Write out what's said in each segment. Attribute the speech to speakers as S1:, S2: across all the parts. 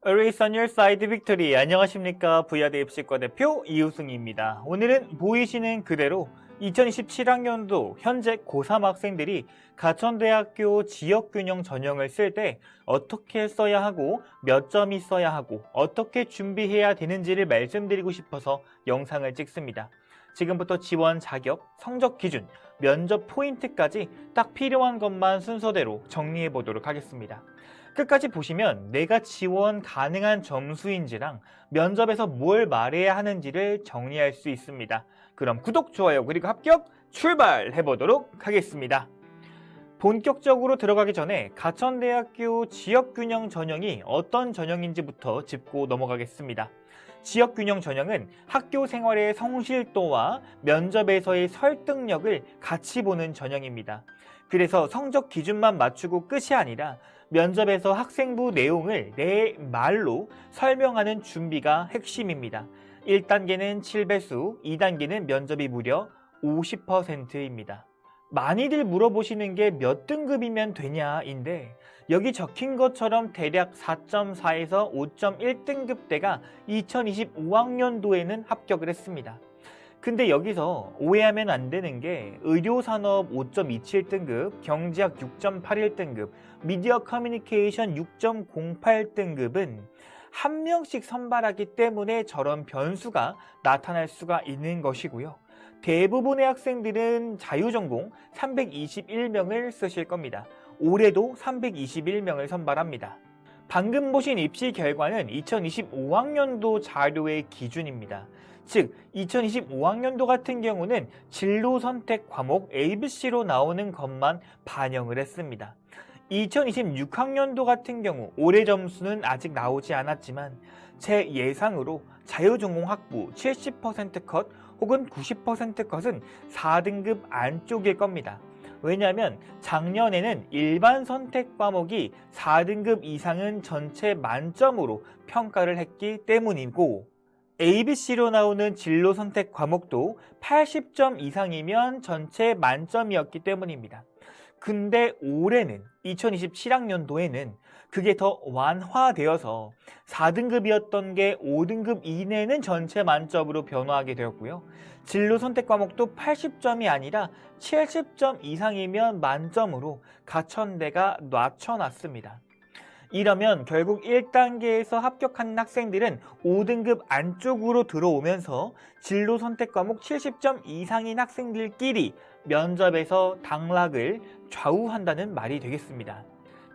S1: Always on your side victory. 안녕하십니까. 부야대 입시과 대표 이우승입니다. 오늘은 보이시는 그대로 2027학년도 현재 고3 학생들이 가천대학교 지역균형 전형을 쓸 때 어떻게 써야 하고 몇 점이 써야 하고 어떻게 준비해야 되는지를 말씀드리고 싶어서 영상을 찍습니다. 지금부터 지원 자격, 성적 기준, 면접 포인트까지 딱 필요한 것만 순서대로 정리해 보도록 하겠습니다. 끝까지 보시면 내가 지원 가능한 점수인지랑 면접에서 뭘 말해야 하는지를 정리할 수 있습니다. 그럼 구독, 좋아요, 그리고 합격 출발해 보도록 하겠습니다. 본격적으로 들어가기 전에 가천대학교 지역균형 전형이 어떤 전형인지부터 짚고 넘어가겠습니다. 지역균형 전형은 학교 생활의 성실도와 면접에서의 설득력을 같이 보는 전형입니다. 그래서 성적 기준만 맞추고 끝이 아니라 면접에서 학생부 내용을 내 말로 설명하는 준비가 핵심입니다. 1단계는 7배수, 2단계는 면접이 무려 50%입니다. 많이들 물어보시는 게 몇 등급이면 되냐인데 여기 적힌 것처럼 대략 4.4에서 5.1등급대가 2025학년도에는 합격을 했습니다. 근데 여기서 오해하면 안 되는 게 의료산업 5.27등급, 경제학 6.81등급, 미디어 커뮤니케이션 6.08등급은 한 명씩 선발하기 때문에 저런 변수가 나타날 수가 있는 것이고요. 대부분의 학생들은 자유전공 321명을 쓰실 겁니다. 올해도 321명을 선발합니다. 방금 보신 입시 결과는 2025학년도 자료의 기준입니다. 즉 2025학년도 같은 경우는 진로 선택 과목 ABC로 나오는 것만 반영을 했습니다. 2026학년도 같은 경우 올해 점수는 아직 나오지 않았지만 제 예상으로 자유전공 학부 70% 컷 혹은 90% 컷은 4등급 안쪽일 겁니다. 왜냐하면 작년에는 일반 선택 과목이 4등급 이상은 전체 만점으로 평가를 했기 때문이고 ABC로 나오는 진로 선택 과목도 80점 이상이면 전체 만점이었기 때문입니다. 근데 올해는 2027학년도에는 그게 더 완화되어서 4등급이었던 게 5등급 이내는 전체 만점으로 변화하게 되었고요. 진로 선택 과목도 80점이 아니라 70점 이상이면 만점으로 가천대가 낮춰놨습니다. 이러면 결국 1단계에서 합격한 학생들은 5등급 안쪽으로 들어오면서 진로 선택 과목 70점 이상인 학생들끼리 면접에서 당락을 좌우한다는 말이 되겠습니다.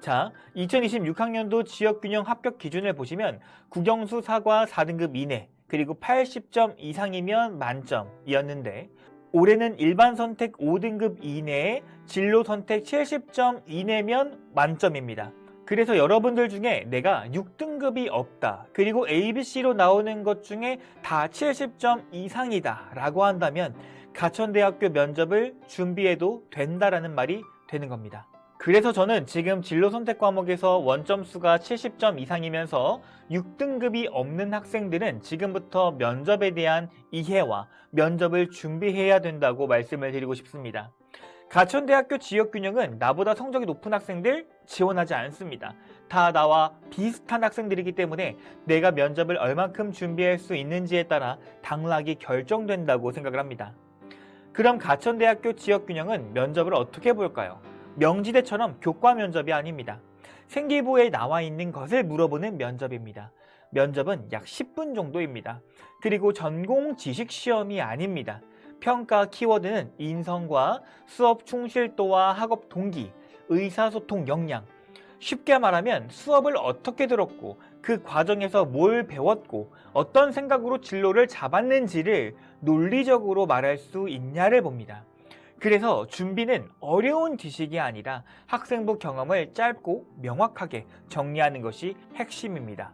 S1: 자, 2026학년도 지역균형 합격 기준을 보시면 국영수 사과 4등급 이내 그리고 80점 이상이면 만점이었는데 올해는 일반 선택 5등급 이내에 진로 선택 70점 이내면 만점입니다. 그래서 여러분들 중에 내가 6등급이 없다 그리고 ABC로 나오는 것 중에 다 70점 이상이다 라고 한다면 가천대학교 면접을 준비해도 된다라는 말이 되는 겁니다. 그래서 저는 지금 진로 선택 과목에서 원점수가 70점 이상이면서 6등급이 없는 학생들은 지금부터 면접에 대한 이해와 면접을 준비해야 된다고 말씀을 드리고 싶습니다. 가천대학교 지역균형은 나보다 성적이 높은 학생들 지원하지 않습니다. 다 나와 비슷한 학생들이기 때문에 내가 면접을 얼만큼 준비할 수 있는지에 따라 당락이 결정된다고 생각을 합니다. 그럼 가천대학교 지역균형은 면접을 어떻게 볼까요? 명지대처럼 교과 면접이 아닙니다. 생기부에 나와 있는 것을 물어보는 면접입니다. 면접은 약 10분 정도입니다. 그리고 전공 지식 시험이 아닙니다. 평가 키워드는 인성과 수업 충실도와 학업 동기, 의사소통 역량. 쉽게 말하면 수업을 어떻게 들었고 그 과정에서 뭘 배웠고 어떤 생각으로 진로를 잡았는지를 논리적으로 말할 수 있냐를 봅니다. 그래서 준비는 어려운 지식이 아니라 학생부 경험을 짧고 명확하게 정리하는 것이 핵심입니다.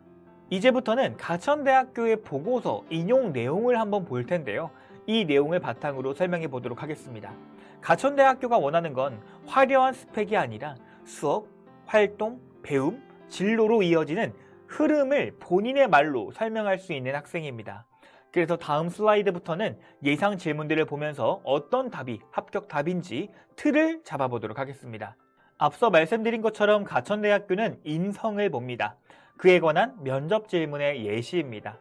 S1: 이제부터는 가천대학교의 보고서 인용 내용을 한번 볼 텐데요. 이 내용을 바탕으로 설명해 보도록 하겠습니다. 가천대학교가 원하는 건 화려한 스펙이 아니라 수업, 활동, 배움, 진로로 이어지는 흐름을 본인의 말로 설명할 수 있는 학생입니다. 그래서 다음 슬라이드부터는 예상 질문들을 보면서 어떤 답이 합격 답인지 틀을 잡아보도록 하겠습니다. 앞서 말씀드린 것처럼 가천대학교는 인성을 봅니다. 그에 관한 면접 질문의 예시입니다.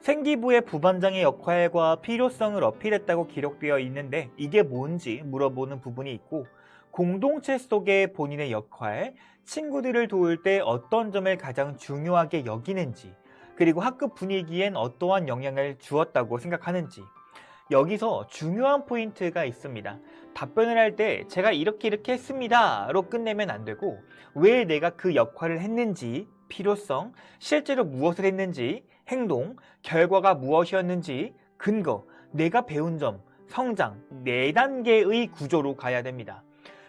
S1: 생기부의 부반장의 역할과 필요성을 어필했다고 기록되어 있는데 이게 뭔지 물어보는 부분이 있고, 공동체 속의 본인의 역할, 친구들을 도울 때 어떤 점을 가장 중요하게 여기는지, 그리고 학급 분위기엔 어떠한 영향을 주었다고 생각하는지. 여기서 중요한 포인트가 있습니다. 답변을 할 때 제가 이렇게 했습니다 로 끝내면 안 되고, 왜 내가 그 역할을 했는지, 필요성, 실제로 무엇을 했는지, 행동, 결과가 무엇이었는지, 근거, 내가 배운 점, 성장, 4단계의 구조로 가야 됩니다.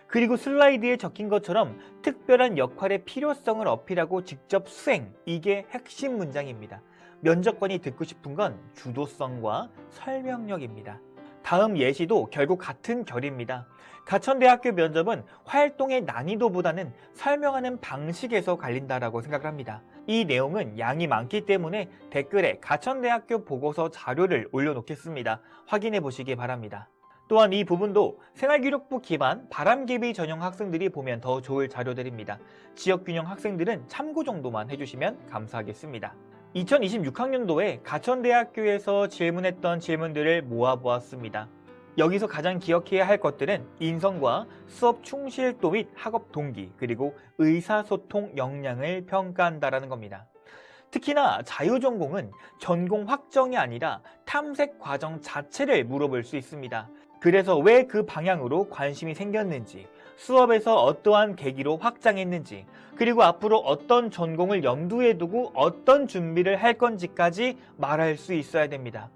S1: 그리고 슬라이드에 적힌 것처럼 특별한 역할의 필요성을 어필하고 직접 수행, 이게 핵심 문장입니다. 면접관이 듣고 싶은 건 주도성과 설명력입니다. 다음 예시도 결국 같은 결입니다. 가천대학교 면접은 활동의 난이도보다는 설명하는 방식에서 갈린다라고 생각을 합니다. 이 내용은 양이 많기 때문에 댓글에 가천대학교 보고서 자료를 올려놓겠습니다. 확인해 보시기 바랍니다. 또한 이 부분도 생활기록부 기반 바람개비 전형 학생들이 보면 더 좋을 자료들입니다. 지역균형 학생들은 참고 정도만 해주시면 감사하겠습니다. 2026학년도에 가천대학교에서 질문했던 질문들을 모아보았습니다. 여기서 가장 기억해야 할 것들은 인성과 수업 충실도 및 학업 동기, 그리고 의사소통 역량을 평가한다라는 겁니다. 특히나 자유전공은 전공 확정이 아니라 탐색 과정 자체를 물어볼 수 있습니다. 그래서 왜 그 방향으로 관심이 생겼는지, 수업에서 어떠한 계기로 확장했는지, 그리고 앞으로 어떤 전공을 염두에 두고 어떤 준비를 할 건지까지 말할 수 있어야 됩니다.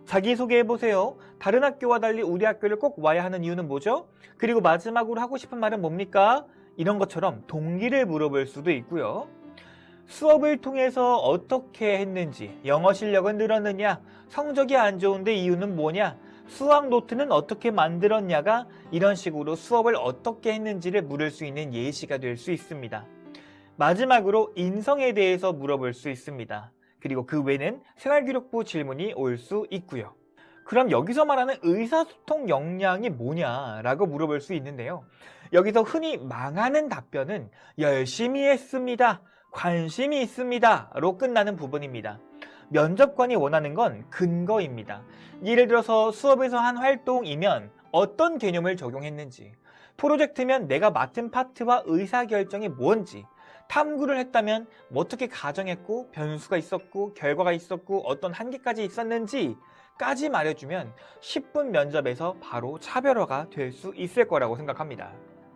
S1: 자기소개해보세요. 다른 학교와 달리 우리 학교를 꼭 와야 하는 이유는 뭐죠? 그리고 마지막으로 하고 싶은 말은 뭡니까? 이런 것처럼 동기를 물어볼 수도 있고요. 수업을 통해서 어떻게 했는지, 영어 실력은 늘었느냐, 성적이 안 좋은데 이유는 뭐냐, 수학 노트는 어떻게 만들었냐가 이런 식으로 수업을 어떻게 했는지를 물을 수 있는 예시가 될 수 있습니다. 마지막으로 인성에 대해서 물어볼 수 있습니다. 그리고 그 외에는 생활기록부 질문이 올 수 있고요. 그럼 여기서 말하는 의사소통 역량이 뭐냐라고 물어볼 수 있는데요. 여기서 흔히 망하는 답변은 열심히 했습니다, 관심이 있습니다 로 끝나는 부분입니다. 면접관이 원하는 건 근거입니다. 예를 들어서 수업에서 한 활동이면 어떤 개념을 적용했는지, 프로젝트면 내가 맡은 파트와 의사결정이 뭔지, 탐구를 했다면 어떻게 가정했고 변수가 있었고 결과가 있었고 어떤 한계까지 있었는지 까지 말해주면 10분 면접에서 바로 차별화가 될 수 있을 거라고 생각합니다.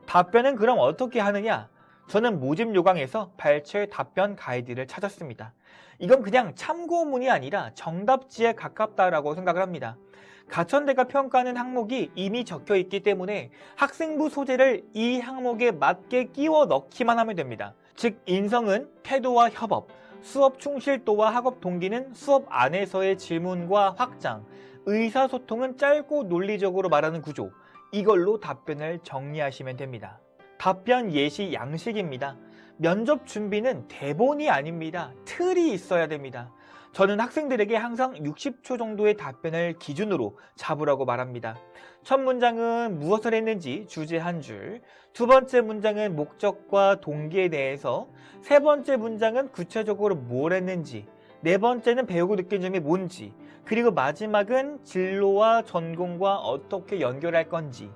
S1: 답변은 그럼 어떻게 하느냐? 저는 모집 요강에서 발췌 답변 가이드를 찾았습니다. 이건 그냥 참고문이 아니라 정답지에 가깝다라고 생각을 합니다. 가천대가 평가하는 항목이 이미 적혀 있기 때문에 학생부 소재를 이 항목에 맞게 끼워 넣기만 하면 됩니다. 즉 인성은 태도와 협업, 수업 충실도와 학업 동기는 수업 안에서의 질문과 확장, 의사소통은 짧고 논리적으로 말하는 구조, 이걸로 답변을 정리하시면 됩니다. 답변 예시 양식입니다. 면접 준비는 대본이 아닙니다. 틀이 있어야 됩니다. 저는 학생들에게 항상 60초 정도의 답변을 기준으로 잡으라고 말합니다. 첫 문장은 무엇을 했는지 주제 한 줄, 두 번째 문장은 목적과 동기에 대해서, 세 번째 문장은 구체적으로 뭘 했는지, 네 번째는 배우고 느낀 점이 뭔지, 그리고 마지막은 진로와 전공과 어떻게 연결할 건지,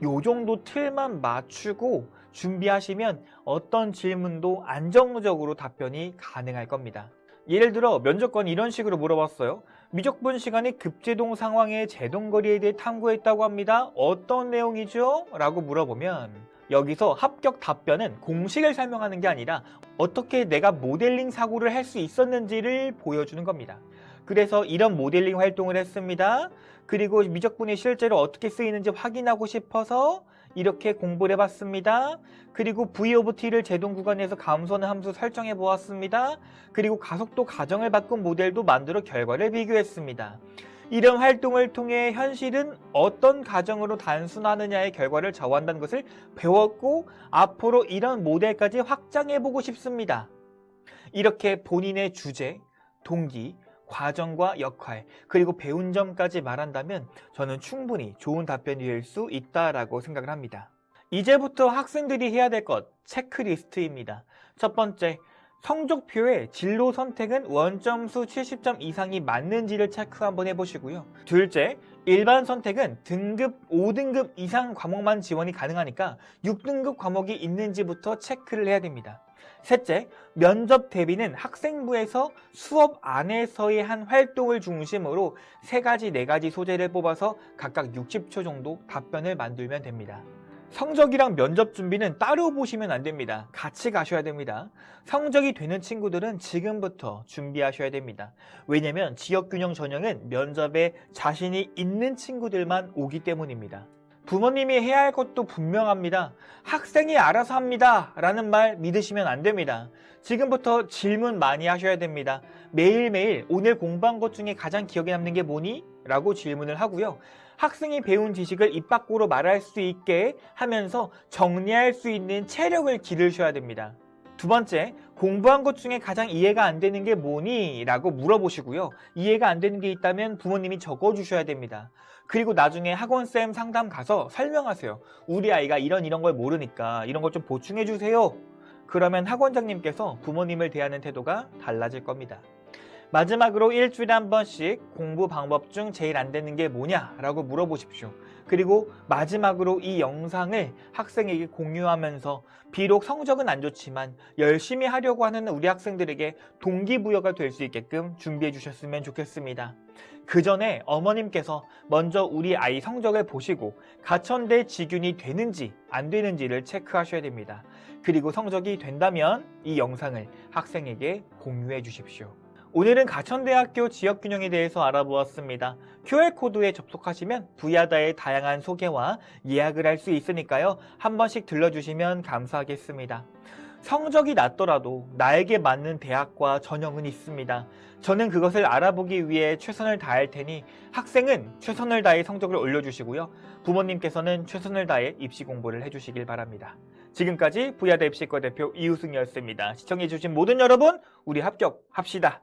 S1: 요 정도 틀만 맞추고 준비하시면 어떤 질문도 안정적으로 답변이 가능할 겁니다. 예를 들어 면접관이 이런 식으로 물어봤어요. 미적분 시간에 급제동 상황의 제동거리에 대해 탐구했다고 합니다. 어떤 내용이죠? 라고 물어보면 여기서 합격 답변은 공식을 설명하는 게 아니라 어떻게 내가 모델링 사고를 할 수 있었는지를 보여주는 겁니다. 그래서 이런 모델링 활동을 했습니다. 그리고 미적분이 실제로 어떻게 쓰이는지 확인하고 싶어서 이렇게 공부를 해봤습니다. 그리고 V of T를 제동 구간에서 감소하는 함수 설정해 보았습니다. 그리고 가속도 가정을 바꾼 모델도 만들어 결과를 비교했습니다. 이런 활동을 통해 현실은 어떤 가정으로 단순하느냐의 결과를 좌우한다는 것을 배웠고 앞으로 이런 모델까지 확장해 보고 싶습니다. 이렇게 본인의 주제, 동기, 과정과 역할, 그리고 배운 점까지 말한다면 저는 충분히 좋은 답변이 될 수 있다라고 생각을 합니다. 이제부터 학생들이 해야 될 것, 체크리스트입니다. 첫 번째, 성적표에 진로 선택은 원점수 70점 이상이 맞는지를 체크 한번 해보시고요. 둘째, 일반 선택은 등급 5등급 이상 과목만 지원이 가능하니까 6등급 과목이 있는지부터 체크를 해야 됩니다. 셋째, 면접 대비는 학생부에서 수업 안에서의 한 활동을 중심으로 3가지, 4가지 소재를 뽑아서 각각 60초 정도 답변을 만들면 됩니다. 성적이랑 면접 준비는 따로 보시면 안 됩니다. 같이 가셔야 됩니다. 성적이 되는 친구들은 지금부터 준비하셔야 됩니다. 왜냐면 지역균형 전형은 면접에 자신이 있는 친구들만 오기 때문입니다. 부모님이 해야 할 것도 분명합니다. 학생이 알아서 합니다 라는 말 믿으시면 안 됩니다. 지금부터 질문 많이 하셔야 됩니다. 매일매일 오늘 공부한 것 중에 가장 기억에 남는 게 뭐니? 라고 질문을 하고요. 학생이 배운 지식을 입 밖으로 말할 수 있게 하면서 정리할 수 있는 체력을 기르셔야 됩니다. 두 번째, 공부한 것 중에 가장 이해가 안 되는 게 뭐니? 라고 물어보시고요. 이해가 안 되는 게 있다면 부모님이 적어주셔야 됩니다. 그리고 나중에 학원쌤 상담 가서 설명하세요. 우리 아이가 이런 걸 모르니까 이런 걸 좀 보충해 주세요. 그러면 학원장님께서 부모님을 대하는 태도가 달라질 겁니다. 마지막으로 일주일에 한 번씩 공부 방법 중 제일 안 되는 게 뭐냐? 라고 물어보십시오. 그리고 마지막으로 이 영상을 학생에게 공유하면서 비록 성적은 안 좋지만 열심히 하려고 하는 우리 학생들에게 동기부여가 될 수 있게끔 준비해 주셨으면 좋겠습니다. 그 전에 어머님께서 먼저 우리 아이 성적을 보시고 가천대 지균이 되는지 안 되는지를 체크하셔야 됩니다. 그리고 성적이 된다면 이 영상을 학생에게 공유해 주십시오. 오늘은 가천대학교 지역균형에 대해서 알아보았습니다. QR코드에 접속하시면 부야다의 다양한 소개와 예약을 할 수 있으니까요. 한 번씩 들러주시면 감사하겠습니다. 성적이 낮더라도 나에게 맞는 대학과 전형은 있습니다. 저는 그것을 알아보기 위해 최선을 다할 테니 학생은 최선을 다해 성적을 올려주시고요. 부모님께서는 최선을 다해 입시 공부를 해주시길 바랍니다. 지금까지 부야다 입시과 대표 이우승이었습니다. 시청해주신 모든 여러분, 우리 합격합시다.